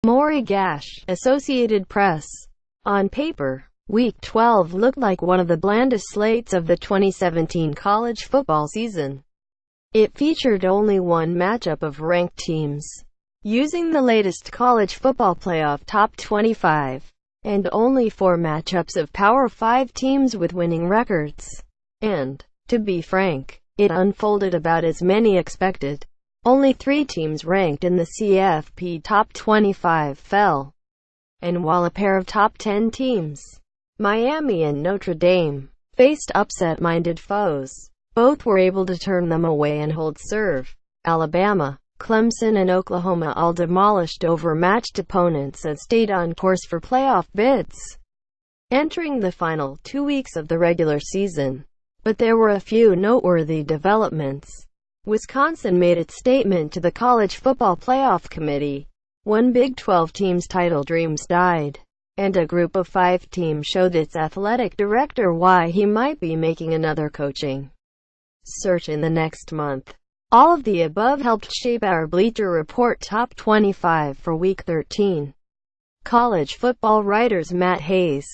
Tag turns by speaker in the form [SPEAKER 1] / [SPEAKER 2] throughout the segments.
[SPEAKER 1] Maury Gash, Associated Press. On paper, Week 12 looked like one of the blandest slates of the 2017 college football season. It featured only one matchup of ranked teams, using the latest college football playoff top 25, and only 4 matchups of Power 5 teams with winning records. And, to be frank, it unfolded about as many expected. Only 3 teams ranked in the CFP top 25 fell. And while a pair of top 10 teams, Miami and Notre Dame, faced upset-minded foes, both were able to turn them away and hold serve. Alabama, Clemson and Oklahoma all demolished overmatched opponents and stayed on course for playoff bids, entering the final 2 weeks of the regular season. But there were a few noteworthy developments. Wisconsin made its statement to the College Football Playoff Committee. One Big 12 team's title dreams died, and a group of 5 teams showed its athletic director why he might be making another coaching search in the next month. All of the above helped shape our Bleacher Report Top 25 for Week 13. College football writers Matt Hayes,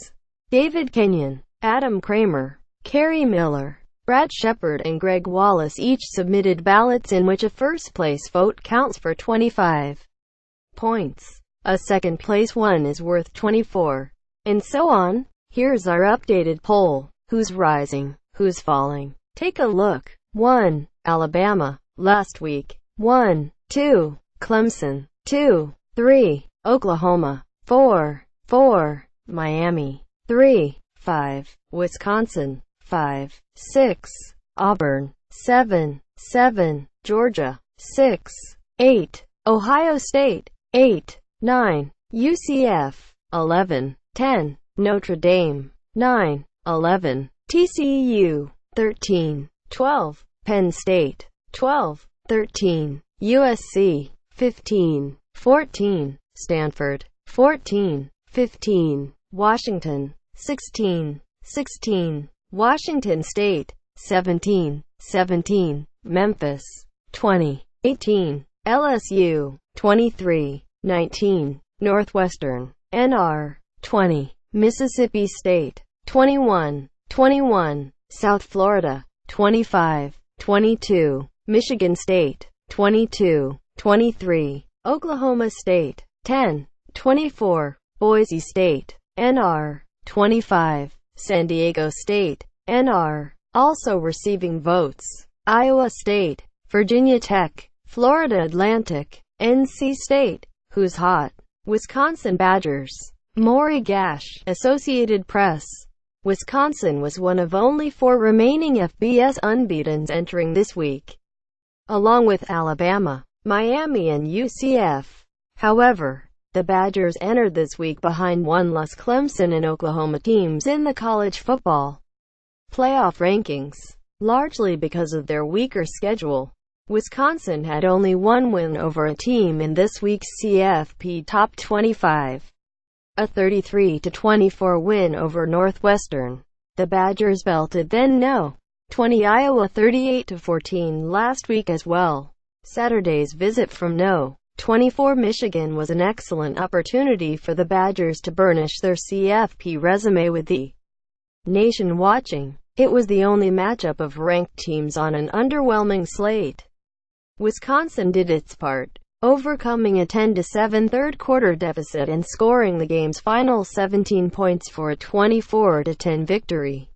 [SPEAKER 1] David Kenyon, Adam Kramer, Kerry Miller, Brad Shepard and Greg Wallace each submitted ballots in which a first-place vote counts for 25 points. A second-place one is worth 24. And so on. Here's our updated poll. Who's rising? Who's falling? Take a look. 1. Alabama. Last week. 1. 2. Clemson. 2. 3. Oklahoma. 4. Miami. 3. 5. Wisconsin. 5. 6. Auburn. 7. Georgia. 6. 8. Ohio State. 8. 9. UCF. 11. 10. Notre Dame. 9. 11. TCU. 13. 12. Penn State. 12. 13. USC. 15. 14. Stanford. 14. 15. Washington. 16. Washington State. 17. Memphis. 20. 18. LSU. 23. 19. Northwestern. NR. 20. Mississippi State. 21. South Florida. 25. 22. Michigan State. 22. 23. Oklahoma State. 10. 24. Boise State. NR. 25. San Diego State. NR. Also receiving votes: Iowa State, Virginia Tech, Florida Atlantic, NC State. Who's hot? Wisconsin Badgers. Maury Gash, Associated Press. Wisconsin was one of only 4 remaining FBS unbeatens entering this week, along with Alabama, Miami and UCF. However, the Badgers entered this week behind one-loss Clemson and Oklahoma teams in the college football playoff rankings, largely because of their weaker schedule. Wisconsin had only one win over a team in this week's CFP Top 25, a 33-24 win over Northwestern. The Badgers belted then No. 20 Iowa 38-14 last week as well. Saturday's visit from No. 24 Michigan was an excellent opportunity for the Badgers to burnish their CFP resume with the nation watching. It was the only matchup of ranked teams on an underwhelming slate. Wisconsin did its part, overcoming a 10-7 third-quarter deficit and scoring the game's final 17 points for a 24-10 victory.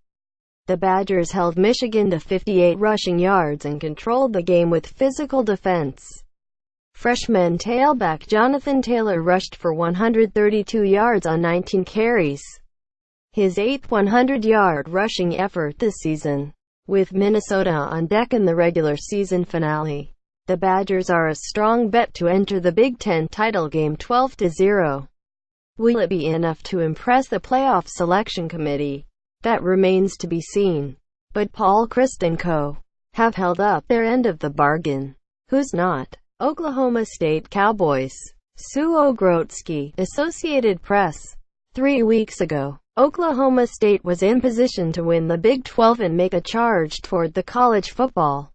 [SPEAKER 1] The Badgers held Michigan to 58 rushing yards and controlled the game with physical defense. Freshman tailback Jonathan Taylor rushed for 132 yards on 19 carries, his 8th 100-yard rushing effort this season. With Minnesota on deck in the regular season finale, the Badgers are a strong bet to enter the Big Ten title game 12-0. Will it be enough to impress the playoff selection committee? That remains to be seen. But Paul Chryst and co. have held up their end of the bargain. Who's not? Oklahoma State Cowboys. Sue Ogrotsky, Associated Press. 3 weeks ago, Oklahoma State was in position to win the Big 12 and make a charge toward the college football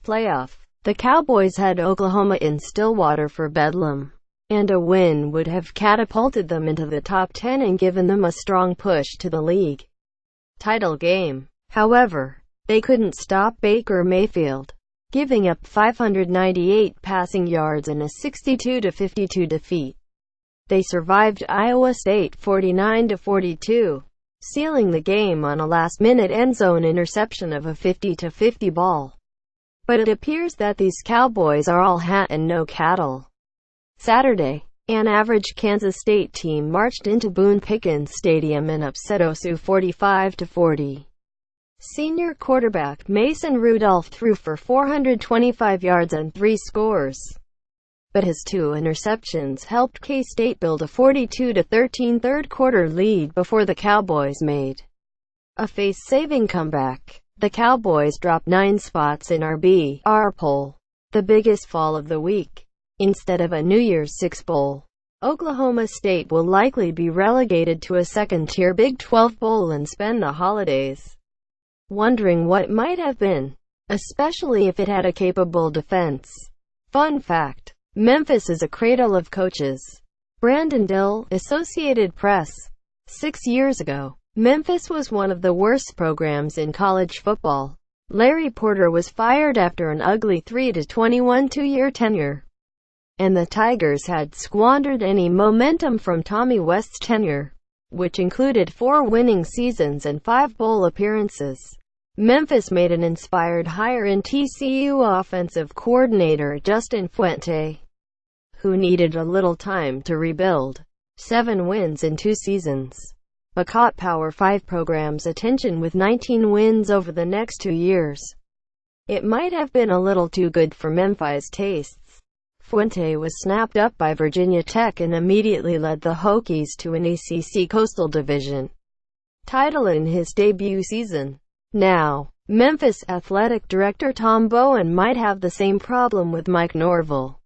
[SPEAKER 1] playoff. The Cowboys had Oklahoma in Stillwater for Bedlam, and a win would have catapulted them into the top 10 and given them a strong push to the league title game. However, they couldn't stop Baker Mayfield, giving up 598 passing yards in a 62-52 defeat. They survived Iowa State 49-42, sealing the game on a last-minute end-zone interception of a 50-50 ball. But it appears that these Cowboys are all hat and no cattle. Saturday, an average Kansas State team marched into Boone Pickens Stadium and upset OSU 45-40. Senior quarterback Mason Rudolph threw for 425 yards and 3 scores, but his 2 interceptions helped K-State build a 42-13 third-quarter lead before the Cowboys made a face-saving comeback. The Cowboys dropped 9 spots in RBR poll, the biggest fall of the week. Instead of a New Year's Six bowl, Oklahoma State will likely be relegated to a second-tier Big 12 bowl and spend the holidays wondering what might have been, especially if it had a capable defense. Fun fact: Memphis is a cradle of coaches. Brandon Dill, Associated Press. 6 years ago, Memphis was one of the worst programs in college football. Larry Porter was fired after an ugly 3-21 two-year tenure, and the Tigers had squandered any momentum from Tommy West's tenure, which included 4 winning seasons and 5 bowl appearances. Memphis made an inspired hire in TCU offensive coordinator Justin Fuente, who needed a little time to rebuild. 7 wins in 2 seasons, but caught Power 5 programs' attention with 19 wins over the next 2 years. It might have been a little too good for Memphis' tastes. Fuente was snapped up by Virginia Tech and immediately led the Hokies to an ACC Coastal Division title in his debut season. Now, Memphis Athletic Director Tom Bowen might have the same problem with Mike Norvell.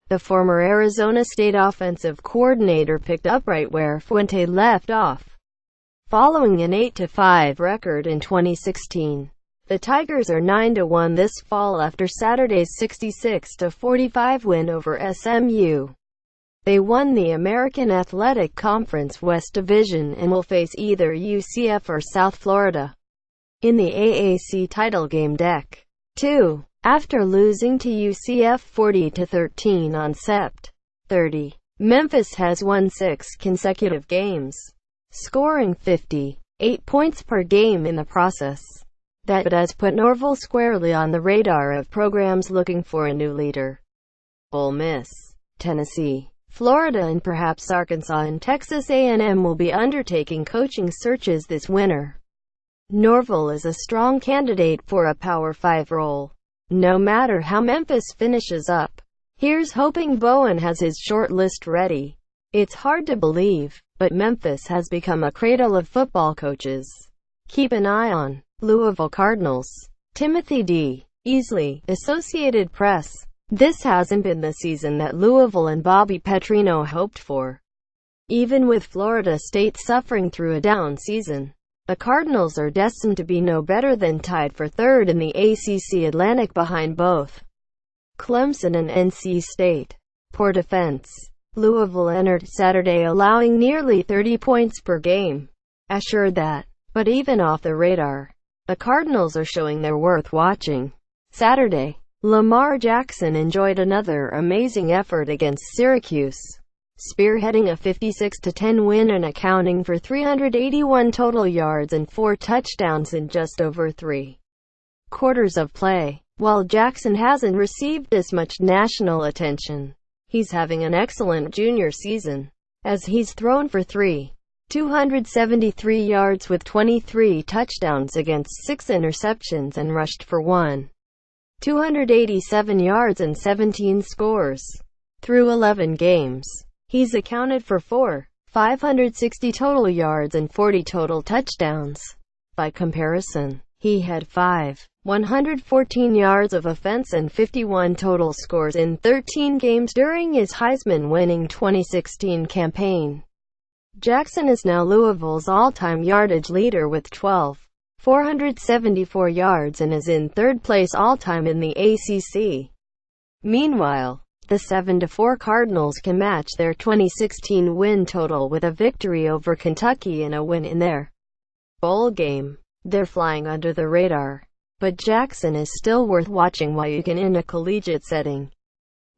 [SPEAKER 1] The former Arizona State offensive coordinator picked up right where Fuente left off, following an 8-5 record in 2016. The Tigers are 9-1 this fall after Saturday's 66-45 win over SMU. They won the American Athletic Conference West Division and will face either UCF or South Florida in the AAC title game. Deck 2. After losing to UCF 40-13 on Sept. 30, Memphis has won 6 consecutive games, scoring 58 points per game in the process. That has put Norvell squarely on the radar of programs looking for a new leader. Ole Miss, Tennessee, Florida and perhaps Arkansas and Texas A&M will be undertaking coaching searches this winter. Norvell is a strong candidate for a Power 5 role, no matter how Memphis finishes up. Here's hoping Bowen has his short list ready. It's hard to believe, but Memphis has become a cradle of football coaches. Keep an eye on Louisville Cardinals. Timothy D. Easley, Associated Press. This hasn't been the season that Louisville and Bobby Petrino hoped for. Even with Florida State suffering through a down season, the Cardinals are destined to be no better than tied for 3rd in the ACC Atlantic behind both Clemson and NC State. Poor defense. Louisville entered Saturday allowing nearly 30 points per game. Assured that, but even off the radar, the Cardinals are showing they're worth watching. Saturday, Lamar Jackson enjoyed another amazing effort against Syracuse, spearheading a 56-10 win and accounting for 381 total yards and 4 touchdowns in just over 3 quarters of play. While Jackson hasn't received as much national attention, he's having an excellent junior season, as he's thrown for 273 yards with 23 touchdowns against 6 interceptions and rushed for 287 yards and 17 scores. Through 11 games, he's accounted for 560 total yards and 40 total touchdowns. By comparison, he had 114 yards of offense and 51 total scores in 13 games during his Heisman-winning 2016 campaign. Jackson is now Louisville's all-time yardage leader with 12. 474 yards and is in third place all-time in the ACC. Meanwhile, the 7-4 Cardinals can match their 2016 win total with a victory over Kentucky and a win in their bowl game. They're flying under the radar, but Jackson is still worth watching while you can in a collegiate setting.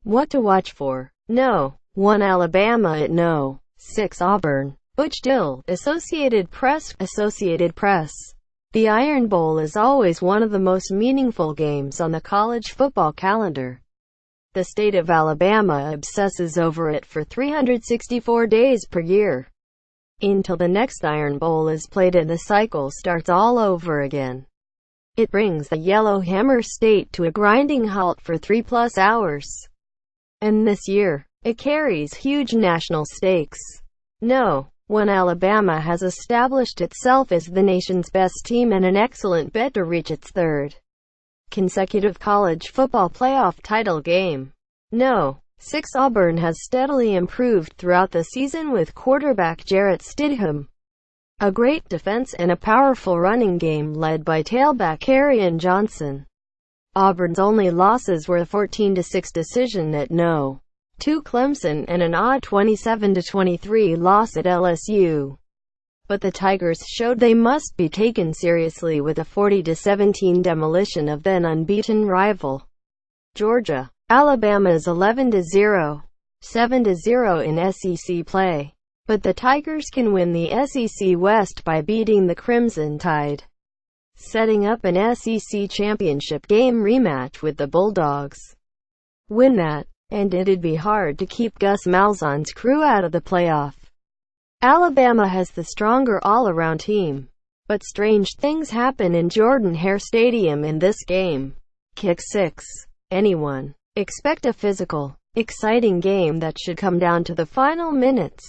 [SPEAKER 1] What to watch for? No. 1 Alabama at no. 6 Auburn. Butch Dill, Associated Press. The Iron Bowl is always one of the most meaningful games on the college football calendar. The state of Alabama obsesses over it for 364 days per year, until the next Iron Bowl is played and the cycle starts all over again. It brings the Yellowhammer State to a grinding halt for 3+ hours. And this year, it carries huge national stakes. No. 1 Alabama has established itself as the nation's best team and an excellent bet to reach its third consecutive college football playoff title game. No. 6 Auburn has steadily improved throughout the season with quarterback Jarrett Stidham, a great defense and a powerful running game led by tailback Kerryon Johnson. Auburn's only losses were a 14-6 decision at no. 2 Clemson and an odd 27-23 loss at LSU. But the Tigers showed they must be taken seriously with a 40-17 demolition of then unbeaten rival Georgia. Alabama is 11-0, 7-0 in SEC play. But the Tigers can win the SEC West by beating the Crimson Tide, setting up an SEC championship game rematch with the Bulldogs. Win that, and it'd be hard to keep Gus Malzahn's crew out of the playoff. Alabama has the stronger all-around team, but strange things happen in Jordan-Hare Stadium in this game. Kick 6. Anyone expect a physical, exciting game that should come down to the final minutes?